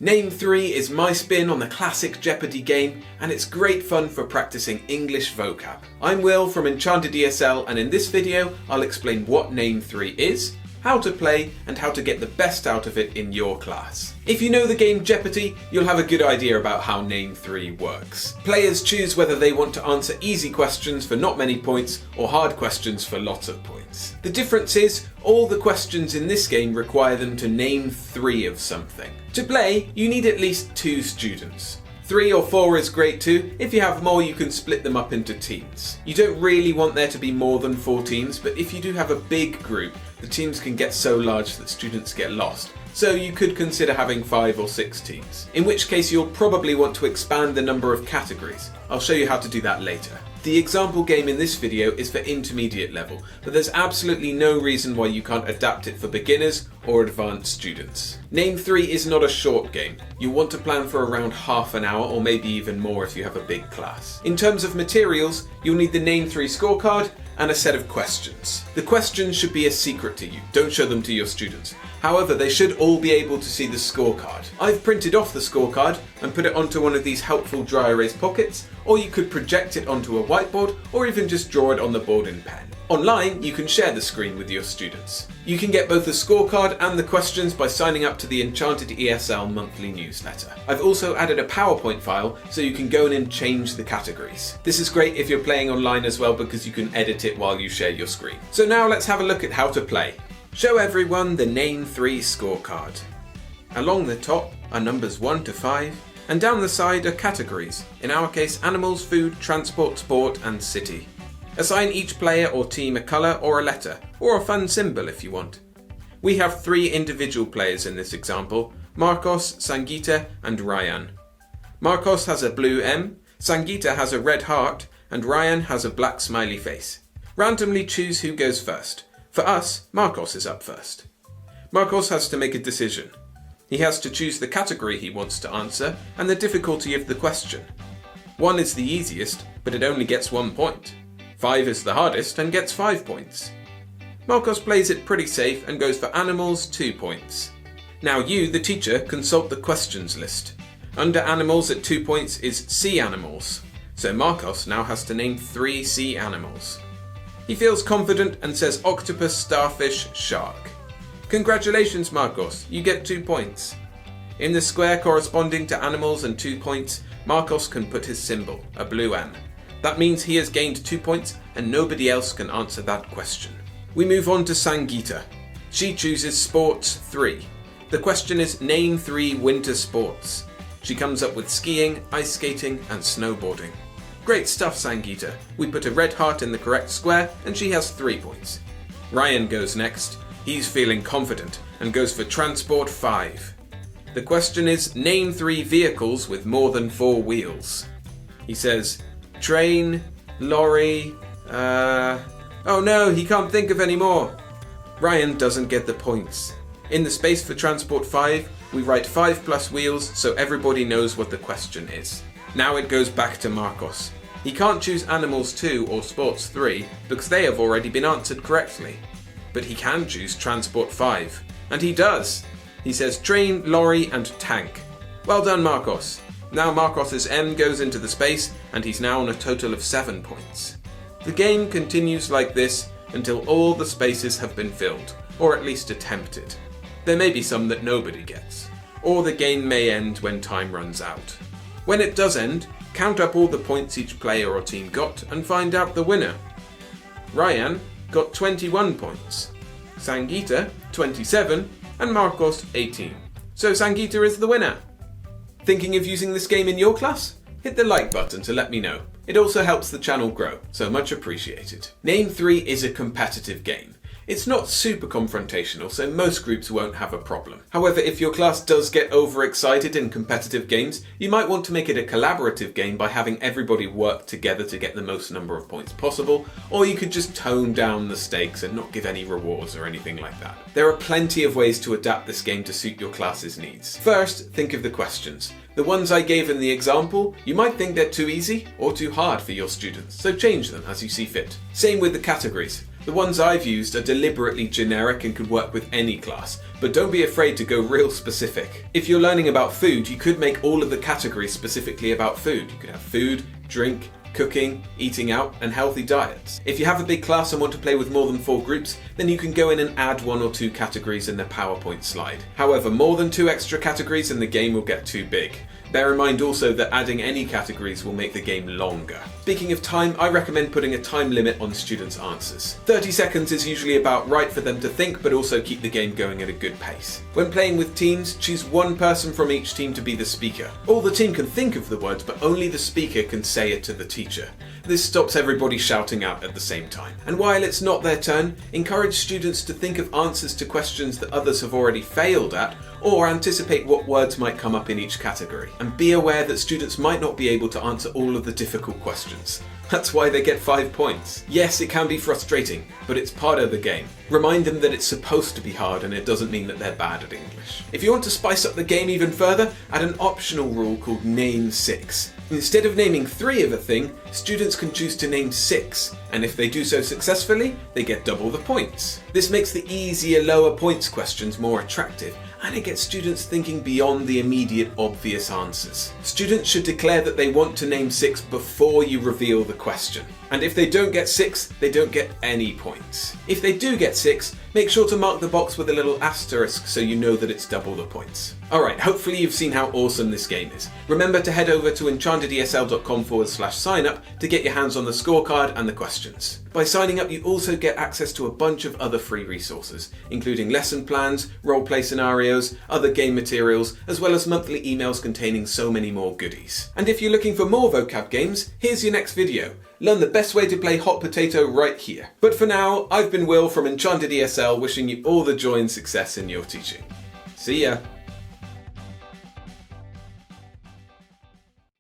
Name 3 is my spin on the classic Jeopardy game, and it's great fun for practicing English vocab. I'm Will from Enchanted ESL, and in this video I'll explain what Name 3 is, how to play, and how to get the best out of it in your class. If you know the game Jeopardy, you'll have a good idea about how Name 3 works. Players choose whether they want to answer easy questions for not many points or hard questions for lots of points. The difference is, all the questions in this game require them to name 3 of something. To play, you need at least 2 students. 3 or 4 is great too. If you have more, you can split them up into teams. You don't really want there to be more than 4 teams, but if you do have a big group, the teams can get so large that students get lost. So you could consider having 5 or 6 teams. In which case you'll probably want to expand the number of categories. I'll show you how to do that later. The example game in this video is for intermediate level, but there's absolutely no reason why you can't adapt it for beginners or advanced students. Name 3 is not a short game. You'll want to plan for around half an hour or maybe even more if you have a big class. In terms of materials, you'll need the Name 3 scorecard and a set of questions. The questions should be a secret to you. Don't show them to your students. However, they should all be able to see the scorecard. I've printed off the scorecard and put it onto one of these helpful dry erase pockets, or you could project it onto a whiteboard or even just draw it on the board in pen. Online, you can share the screen with your students. You can get both the scorecard and the questions by signing up to the Enchanted ESL monthly newsletter. I've also added a PowerPoint file so you can go in and change the categories. This is great if you're playing online as well because you can edit it while you share your screen. So now let's have a look at how to play. Show everyone the Name 3 scorecard. Along the top are numbers 1 to 5, and down the side are categories, in our case animals, food, transport, sport and city. Assign each player or team a colour or a letter, or a fun symbol if you want. We have 3 individual players in this example, Marcos, Sangeeta and Ryan. Marcos has a blue M, Sangeeta has a red heart, and Ryan has a black smiley face. Randomly choose who goes first. For us, Marcos is up first. Marcos has to make a decision. He has to choose the category he wants to answer and the difficulty of the question. 1 is the easiest, but it only gets 1 point. 5 is the hardest and gets 5 points. Marcos plays it pretty safe and goes for animals 2 points. Now you, the teacher, consult the questions list. Under animals at 2 points is sea animals. So Marcos now has to name 3 sea animals. He feels confident and says octopus, starfish, shark. Congratulations Marcos, you get 2 points. In the square corresponding to animals and 2 points, Marcos can put his symbol, a blue M. That means he has gained 2 points and nobody else can answer that question. We move on to Sangeeta. She chooses sports 3. The question is name 3 winter sports. She comes up with skiing, ice skating and snowboarding. Great stuff, Sangeeta. We put a red heart in the correct square and she has 3 points. Ryan goes next. He's feeling confident and goes for transport 5. The question is name 3 vehicles with more than 4 wheels. He says train, lorry, oh no, he can't think of any more. Ryan doesn't get the points. In the space for transport 5, we write 5 plus wheels so everybody knows what the question is. Now it goes back to Marcos. He can't choose animals 2 or sports 3 because they have already been answered correctly. But he can choose transport 5. And he does. He says train, lorry and tank. Well done Marcos. Now Marcos's M goes into the space and he's now on a total of 7 points. The game continues like this until all the spaces have been filled, or at least attempted. There may be some that nobody gets, or the game may end when time runs out. When it does end, count up all the points each player or team got and find out the winner. Ryan got 21 points, Sangeeta 27 and Marcos 18. So Sangeeta is the winner. Thinking of using this game in your class? Hit the like button to let me know. It also helps the channel grow, so much appreciated. Name 3 is a competitive game. It's not super confrontational, so most groups won't have a problem. However, if your class does get overexcited in competitive games, you might want to make it a collaborative game by having everybody work together to get the most number of points possible, or you could just tone down the stakes and not give any rewards or anything like that. There are plenty of ways to adapt this game to suit your class's needs. First, think of the questions. The ones I gave in the example, you might think they're too easy or too hard for your students, so change them as you see fit. Same with the categories. The ones I've used are deliberately generic and could work with any class, but don't be afraid to go real specific. If you're learning about food, you could make all of the categories specifically about food. You could have food, drink, cooking, eating out, and healthy diets. If you have a big class and want to play with more than 4 groups, then you can go in and add 1 or 2 categories in the PowerPoint slide. However, more than 2 extra categories and the game will get too big. Bear in mind also that adding any categories will make the game longer. Speaking of time, I recommend putting a time limit on students' answers. 30 seconds is usually about right for them to think, but also keep the game going at a good pace. When playing with teams, choose 1 person from each team to be the speaker. All the team can think of the words, but only the speaker can say it to the teacher. This stops everybody shouting out at the same time. And while it's not their turn, encourage students to think of answers to questions that others have already failed at, or anticipate what words might come up in each category. And be aware that students might not be able to answer all of the difficult questions. That's why they get 5 points. Yes, it can be frustrating, but it's part of the game. Remind them that it's supposed to be hard and it doesn't mean that they're bad at English. If you want to spice up the game even further, add an optional rule called Name 6. Instead of naming 3 of a thing, students can choose to name 6, and if they do so successfully, they get double the points. This makes the easier, lower points questions more attractive, and it gets students thinking beyond the immediate obvious answers. Students should declare that they want to name 6 before you reveal the question. And if they don't get 6, they don't get any points. If they do get 6, make sure to mark the box with a little asterisk so you know that it's double the points. Alright, hopefully you've seen how awesome this game is. Remember to head over to enchantedesl.com/sign-up to get your hands on the scorecard and the questions. By signing up, you also get access to a bunch of other free resources, including lesson plans, roleplay scenarios, other game materials, as well as monthly emails containing so many more goodies. And if you're looking for more vocab games, here's your next video. Learn the best way to play hot potato right here. But for now, I've been Will from Enchanted ESL, wishing you all the joy and success in your teaching. See ya!